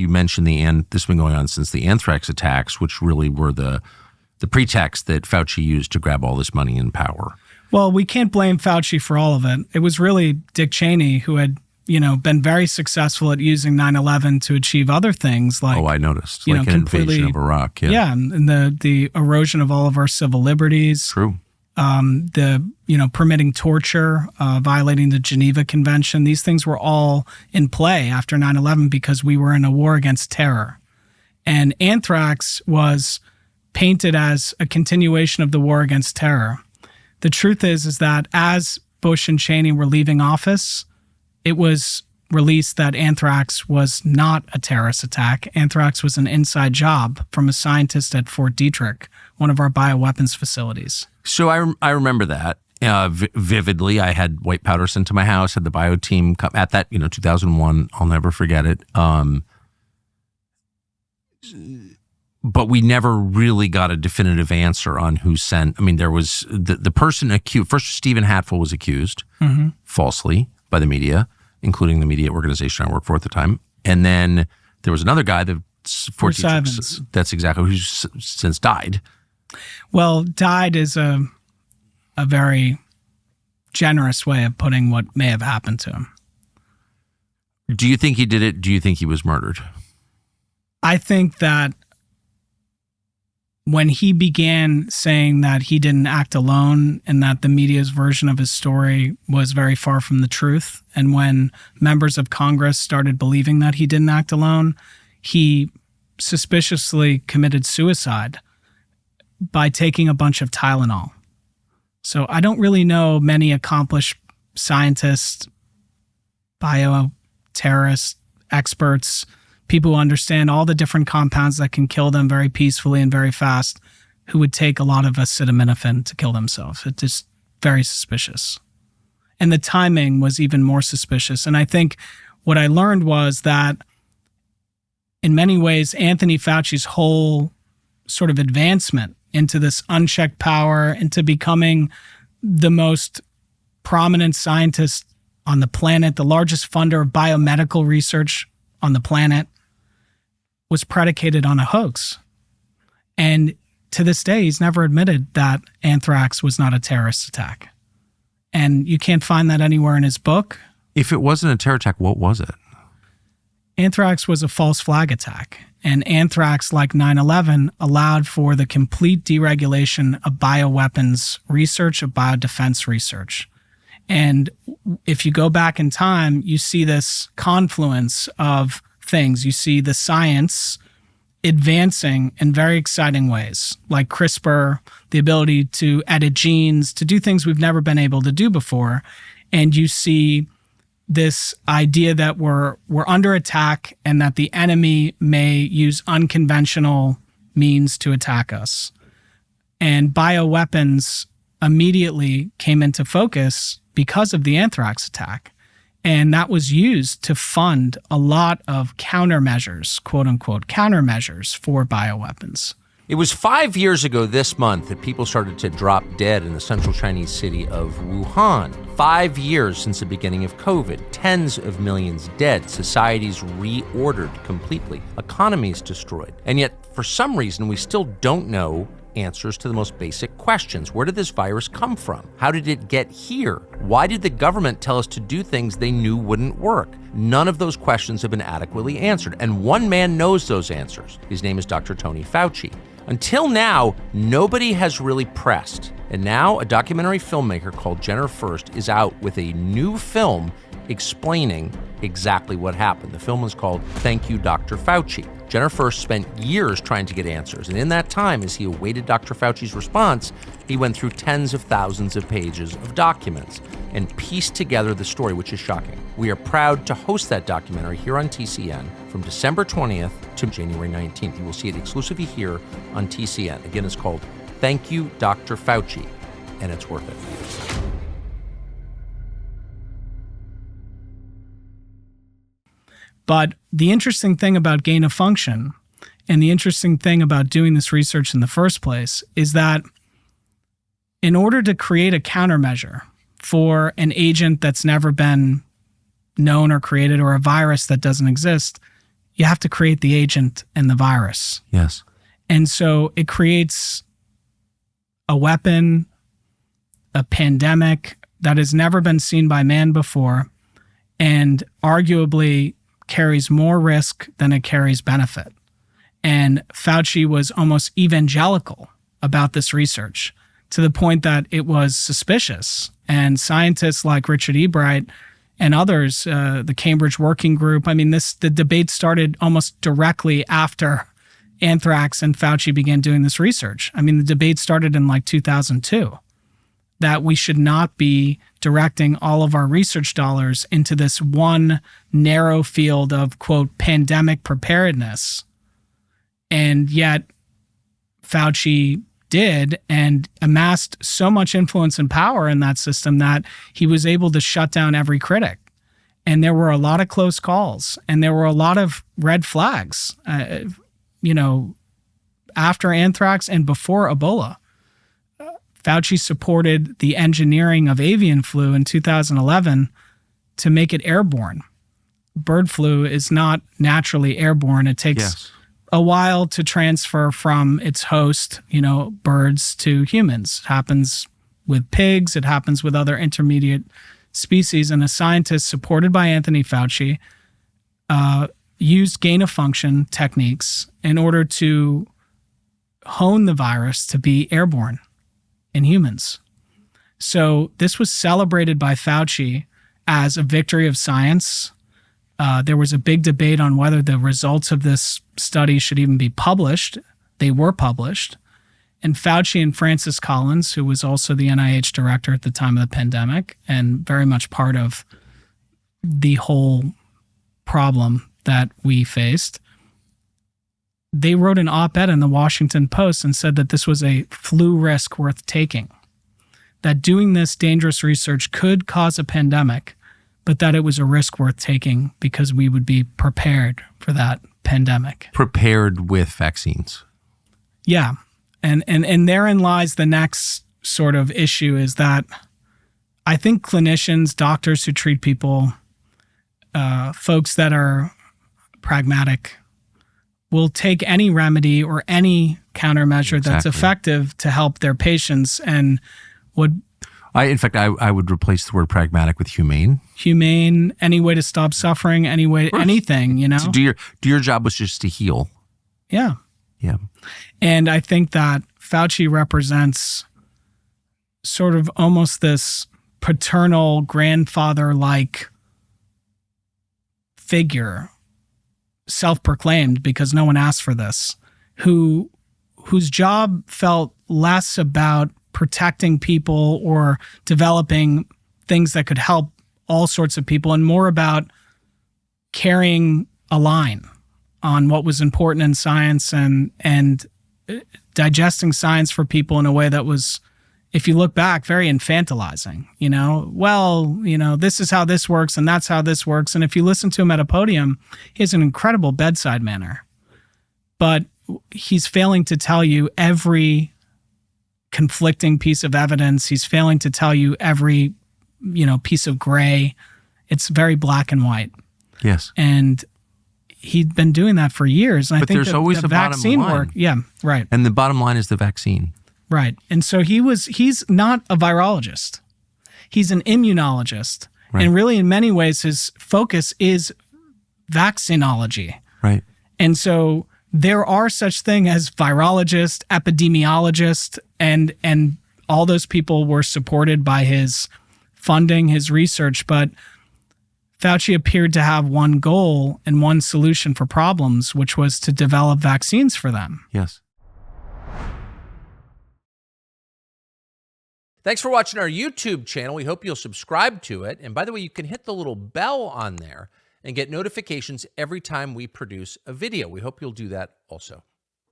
you mentioned this has been going on since the Anthrax attacks, which really were the pretext that Fauci used to grab all this money and power. Well, we can't blame Fauci for all of it. It was really Dick Cheney who had, been very successful at using 9/11 to achieve other things like. Oh, I noticed. Like an invasion of Iraq. Yeah. Yeah, and the erosion of all of our civil liberties. True. Permitting torture, violating the Geneva Convention. These things were all in play after 9/11 because we were in a war against terror. And anthrax was painted as a continuation of the war against terror. The truth is that as Bush and Cheney were leaving office, it was released that anthrax was not a terrorist attack. Anthrax was an inside job from a scientist at Fort Detrick, one of our bioweapons facilities. So I remember that vividly. I had white powder sent to my house, had the bio team come at that, 2001. I'll never forget it. But we never really got a definitive answer on who sent. I mean, there was the person accused. First, Stephen Hatfield was accused falsely by the media, including the media organization I worked for at the time. And then there was another guy, Bruce Evans. That's exactly who's since died. Well, died is a very generous way of putting what may have happened to him. Do you think he did it? Do you think he was murdered? I think that when he began saying that he didn't act alone and that the media's version of his story was very far from the truth, and when members of Congress started believing that he didn't act alone, he suspiciously committed suicide by taking a bunch of Tylenol. So I don't really know many accomplished scientists, bioterrorists, experts, people who understand all the different compounds that can kill them very peacefully and very fast, who would take a lot of acetaminophen to kill themselves. It's just very suspicious. And the timing was even more suspicious. And I think what I learned was that in many ways, Anthony Fauci's whole sort of advancement into this unchecked power, into becoming the most prominent scientist on the planet, the largest funder of biomedical research on the planet, was predicated on a hoax. And to this day, he's never admitted that anthrax was not a terrorist attack. And you can't find that anywhere in his book. If it wasn't a terror attack, what was it? Anthrax was a false flag attack. And anthrax, like 9/11, allowed for the complete deregulation of bioweapons research, of biodefense research. And if you go back in time, you see this confluence of things. You see the science advancing in very exciting ways, like CRISPR, the ability to edit genes, to do things we've never been able to do before. And you see this idea that we're under attack and that the enemy may use unconventional means to attack us. And bioweapons immediately came into focus because of the anthrax attack. And that was used to fund a lot of countermeasures, quote unquote, countermeasures for bioweapons. It was 5 years ago this month that people started to drop dead in the central Chinese city of Wuhan. 5 years since the beginning of COVID. Tens of millions dead. Societies reordered completely. Economies destroyed. And yet, for some reason, we still don't know answers to the most basic questions. Where did this virus come from? How did it get here? Why did the government tell us to do things they knew wouldn't work? None of those questions have been adequately answered. And one man knows those answers. His name is Dr. Tony Fauci. Until now, nobody has really pressed. And now a documentary filmmaker called Jenner First is out with a new film explaining exactly what happened. The film is called Thank You, Dr. Fauci. Jenner First spent years trying to get answers. And in that time, as he awaited Dr. Fauci's response, he went through tens of thousands of pages of documents and pieced together the story, which is shocking. We are proud to host that documentary here on TCN from December 20th to January 19th. You will see it exclusively here on TCN. Again, it's called Thank You, Dr. Fauci, and it's worth it. But the interesting thing about gain of function and the interesting thing about doing this research in the first place is that in order to create a countermeasure for an agent that's never been known or created or a virus that doesn't exist, you have to create the agent and the virus. Yes. And so it creates a weapon, a pandemic that has never been seen by man before, and arguably carries more risk than it carries benefit. And Fauci was almost evangelical about this research to the point that it was suspicious. And scientists like Richard Ebright and others, the Cambridge Working Group, I mean, the debate started almost directly after Anthrax and Fauci began doing this research. I mean, the debate started in like 2002, that we should not be directing all of our research dollars into this one narrow field of, quote, pandemic preparedness. And yet Fauci did, and amassed so much influence and power in that system that he was able to shut down every critic. And there were a lot of close calls, and there were a lot of red flags, after Anthrax and before Ebola. Fauci supported the engineering of avian flu in 2011 to make it airborne. Bird flu is not naturally airborne. It takes a while to transfer from its host, birds, to humans. It happens with pigs. It happens with other intermediate species. And a scientist supported by Anthony Fauci used gain-of-function techniques in order to hone the virus to be airborne in humans. So this was celebrated by Fauci as a victory of science. There was a big debate on whether the results of this study should even be published. They were published. And Fauci and Francis Collins, who was also the NIH director at the time of the pandemic and very much part of the whole problem that we faced, they wrote an op-ed in the Washington Post and said that this was a flu risk worth taking, that doing this dangerous research could cause a pandemic, but that it was a risk worth taking because we would be prepared for that pandemic. Prepared with vaccines. Yeah. And therein lies the next sort of issue, is that I think clinicians, doctors who treat people, folks that are pragmatic, will take any remedy or any countermeasure that's effective to help their patients, and would... In fact, I would replace the word pragmatic with humane. Humane, any way to stop suffering, any way, anything, So do your job was just to heal. Yeah. Yeah. And I think that Fauci represents sort of almost this paternal grandfather-like figure, self-proclaimed because no one asked for this, whose job felt less about protecting people or developing things that could help all sorts of people, and more about carrying a line on what was important in science and digesting science for people in a way that was, if you look back, very infantilizing. This is how this works and that's how this works. And if you listen to him at a podium, he has an incredible bedside manner, but he's failing to tell you every conflicting piece of evidence. He's failing to tell you every, piece of gray. It's very black and white. Yes. And he'd been doing that for years. And but I think there's always the vaccine work. Yeah, right. And the bottom line is the vaccine. Right. And so he's not a virologist. He's an immunologist. Right. And really, in many ways, his focus is vaccinology. Right. And so there are such things as virologists, epidemiologists, and all those people were supported by his funding, his research. But Fauci appeared to have one goal and one solution for problems, which was to develop vaccines for them. Yes. Thanks for watching our YouTube channel. We hope you'll subscribe to it. And by the way, you can hit the little bell on there and get notifications every time we produce a video. We hope you'll do that also.